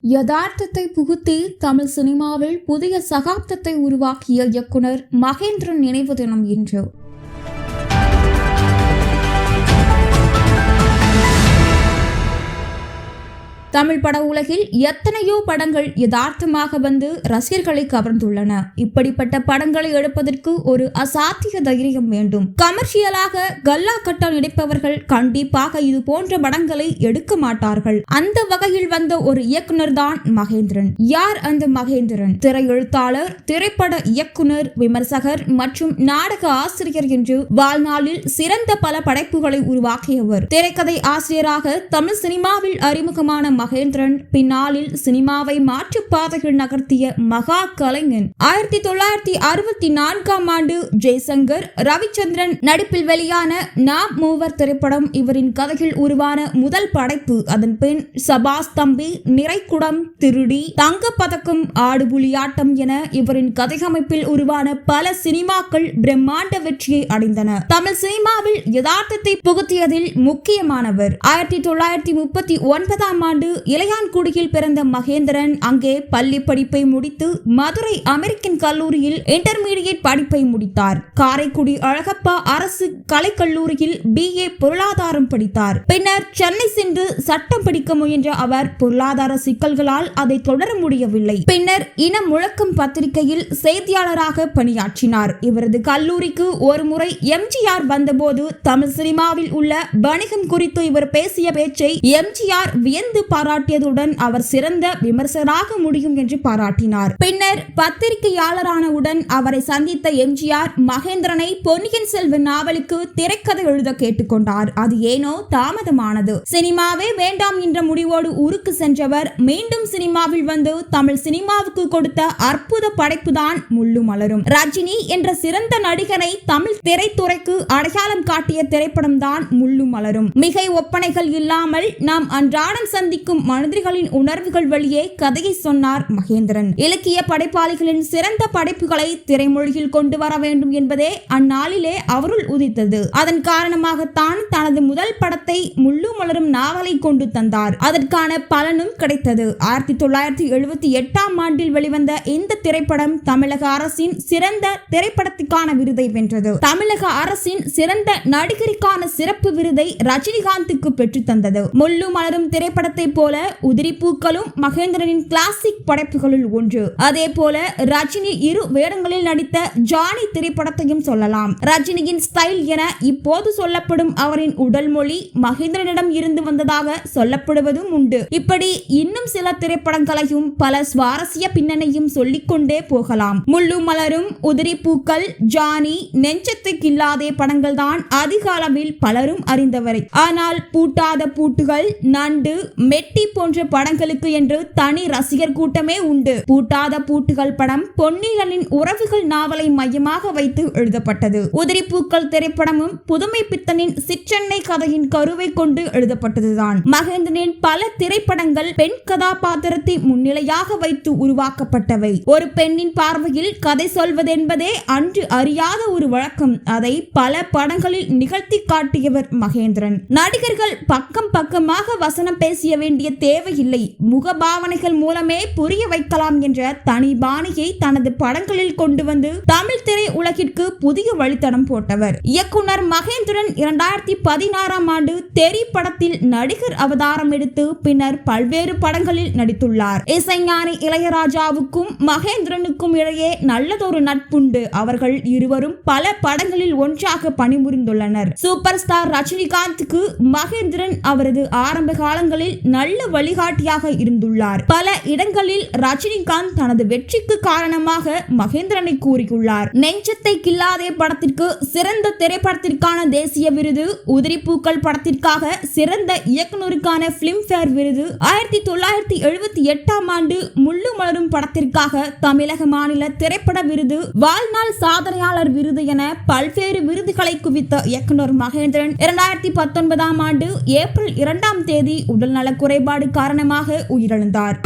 யதார்த்தத்தை புகுத்தி தமிழ் சினிமாவில் புதிய சகாப்தத்தை உருவாக்கிய இயக்குனர் மகேந்திரன் நினைவு தினம் இன்று. தமிழ் பட உலகில் எத்தனையோ படங்கள் யதார்த்தமாக வந்து ரசிகர்களை கவர்ந்துள்ளன. இப்படிப்பட்ட படங்களை எடுப்பதற்கு ஒரு அசாத்திய தைரியம் வேண்டும். கமர்ஷியலாக கல்லா கட்ட நினைப்பவர்கள் கண்டிப்பாக இது போன்ற படங்களை எடுக்க மாட்டார்கள். அந்த வகையில் வந்த ஒரு இயக்குனர் தான் மகேந்திரன். யார் அந்த மகேந்திரன்? திரையெழுத்தாளர், திரைப்பட இயக்குனர், விமர்சகர் மற்றும் நாடக ஆசிரியர் என்று வாழ்நாளில் சிறந்த பல படைப்புகளை உருவாக்கியவர். திரைக்கதை ஆசிரியராக தமிழ் சினிமாவில் அறிமுகமான மகேந்திரன் பின்னாளில் சினிமாவை மாற்று பாதையில் நகர்த்திய மகா கலைஞன். 1964 ஆண்டு ஜெய்சங்கர், ரவிச்சந்திரன் நடிப்பில் வெளியான நாம் மூவர் திரைப்படம் இவரின் கதையில் உருவான முதல் படைப்பு. அதன் பின் சபாஸ் தம்பி, நிறைக்குடம், திருடி, தங்கப்பதக்கம், ஆடுபுலியாட்டம் என இவரின் கதையமைப்பில் உருவான பல சினிமாக்கள் பிரம்மாண்ட வெற்றியை அடைந்தன. தமிழ் சினிமாவில் யதார்த்தத்தை புகுத்தியதில் முக்கியமானவர். 1939 ஆண்டு இளையான்குடியில் பிறந்த மகேந்திரன் அங்கே பள்ளி படிப்பை முடித்து மதுரை அமெரிக்கன் கல்லூரியில் இன்டர்மீடியேட் படிப்பை முடித்தார். காரைக்குடி அழகப்பா அரசு கலைக்கல்லூரியில் BA பொருளாதாரம் படித்தார். பின்னர் சென்னை சென்று சட்டம் படிக்க முயன்ற அவர் பொருளாதார சிக்கல்களால் அதை தொடர முடியவில்லை. பின்னர் இன முழக்கம் பத்திரிகையில் செய்தியாளராக பணியாற்றினார். இவரது கல்லூரிக்கு ஒரு முறை MGR வந்தபோது தமிழ் சினிமாவில் உள்ள வணிகம் குறித்து இவர் பேசிய பேச்சை MGR வியந்து பாராட்டியதுடன் அவர் சிறந்த விமர்சகராக முடியும் என்று பாராட்டினார். பின்னர் பத்திரிகையாளரானவுடன் அவரை சந்தித்த MGR மகேந்திரனை பொன்னியின் செல்வன் நாவலுக்கு திரைக்கதை எழுத கேட்டுக்கொண்டார். அது ஏனோ தாமதமானது. சினிமாவே வேண்டாம் என்ற முடிவோடு ஊருக்கு சென்றவர் மீண்டும் சினிமாவில் வந்து தமிழ் சினிமாவுக்கு கொடுத்த அற்புத படைப்புதான் முள்ளும் மலரும். ரஜினி என்ற சிறந்த நடிகனை தமிழ் திரைத்துறைக்கு அடையாளம் காட்டிய திரைப்படம் தான் முள்ளும் மலரும். மிகை ஒப்பனைகள் இல்லாமல் நாம் அன்றாடம் சந்திக்கும் மனிதர்களின் உணர்வுகள் வழியே கதையை சொன்னார் மகேந்திரன். இலக்கிய படைப்பாளிகளின் சிறந்த படைப்புகளை திரைமொழியில் கொண்டு வர வேண்டும் என்பதே அந்நாளிலே அவருள் உதித்தது. அதன் காரணமாகத்தான் தனது முதல் படத்தை முள்ளும் மலரும் நாவலை கொண்டு தந்தார். அதற்கான பலனும் கிடைத்தது. 1978 ஆண்டில் வெளிவந்த இந்த திரைப்படம் தமிழக அரசின் சிறந்த திரைப்படத்துக்கான விருதை வென்றது. தமிழக அரசின் சிறந்த நடிகருக்கான சிறப்பு விருதை ரஜினிகாந்துக்கு பெற்று தந்தது. முள்ளும் மலரும் திரைப்படத்தை போல உதிரிப்பூக்களும் மகேந்திரனின் கிளாசிக் படைப்புகளில் ஒன்று. அதே போல ரஜினி இரு வேடங்களில் நடித்த ஜானி திரைப்படத்தையும் சொல்லலாம். ரஜினியின் ஸ்டைல் என இப்போது சொல்லப்படும் அவரின் உடல் மொழி மகேந்திரனிடம் இருந்து வந்ததாக சொல்லப்படுவதும் உண்டு. இப்படி இன்னும் சில திரைப்படங்களையும் பல சுவாரஸ்ய பின்னணியும் சொல்லிக்கொண்டே போகலாம். முள்ளும் மலரும், உதிரிப்பூக்கள், ஜானி, நெஞ்சத்தை கில்லாதே படங்கள் தான் அதிக அளவில் பலரும் அறிந்தவரை. ஆனால் பூட்டாத பூட்டுகள், நண்டு, மெட்டி போன்ற படங்களுக்கு என்று தனி ரசிகர் கூட்டமே உண்டு. பூட்டாத பூட்டுகள் படம் பொன்னியினின் உறவுகள் நாவலை மையமாக வைத்து எழுதப்பட்டது. உதிரிப்பூக்கள் திரைப்படமும் புதுமை பித்தனின் சிற்றெண்ணை கதையின் கருவை கொண்டு எழுதப்பட்டதுதான். மகேந்திரனின் பல திரைப்படங்கள் பெண் கதாபாத்திரத்தை முன்னிலையாக வைத்து உருவாக்கப்பட்டவை. ஒரு பெண்ணின் பார்வையில் கதை சொல்வதென்பதே அன்று அறியாத ஒரு வழக்கம். அதை பல படங்களில் நிகழ்த்தி காட்டியவர் மகேந்திரன். நடிகர்கள் பக்கம் பக்கமாக வசனம் பேசிய வேண்டிய தேவையில்லை, முகபாவனைகள் மூலமே புரிய வைக்கலாம் என்ற தனி பாணியை தனது படங்களில் கொண்டு வந்து தமிழ் திரை உலகிற்கு புதிய வழித்தடம் போட்டவர் இயக்குனர் மகேந்திரன். 2016 ஆண்டு தெரி படத்தில் நடிகர் அவதாரம் எடுத்து பின்னர் பல்வேறு படங்களில் நடித்துள்ளார். இசைஞானி இளையராஜாவுக்கும் மகேந்திரனுக்கும் இடையே நல்லதொரு நட்புண்டு. அவர்கள் இருவரும் பல படங்களில் ஒன்றாக பணிபுரிந்துள்ளனர். சூப்பர் ஸ்டார் ரஜினிகாந்துக்கு மகேந்திரன் அவரது ஆரம்ப காலங்களில் நல்ல வழிகாட்டியாக இருந்துள்ளார். பல இடங்களில் ரஜினிகாந்த் தனது வெற்றிக்கு காரணமாக மகேந்திரனை கூறியுள்ளார். நெஞ்சத்தை கில்லாதே படத்திற்கு சிறந்த திரைப்படத்திற்கான தேசிய விருது, உதிரிப்பூக்கள் படத்திற்காக சிறந்த இயக்குனருக்கான பிலிம்பேர் விருது, 1978 ஆண்டு முள்ளும் மலரும் படத்திற்காக தமிழக மாநில திரைப்பட விருது, வாழ்நாள் சாதனையாளர் விருது என பல்வேறு விருதுகளை குவித்த இயக்குனர் மகேந்திரன் 2019 ஆண்டு ஏப்ரல் 2 உடல்நல குறைபாடு காரணமாக உயிரிழந்தார்.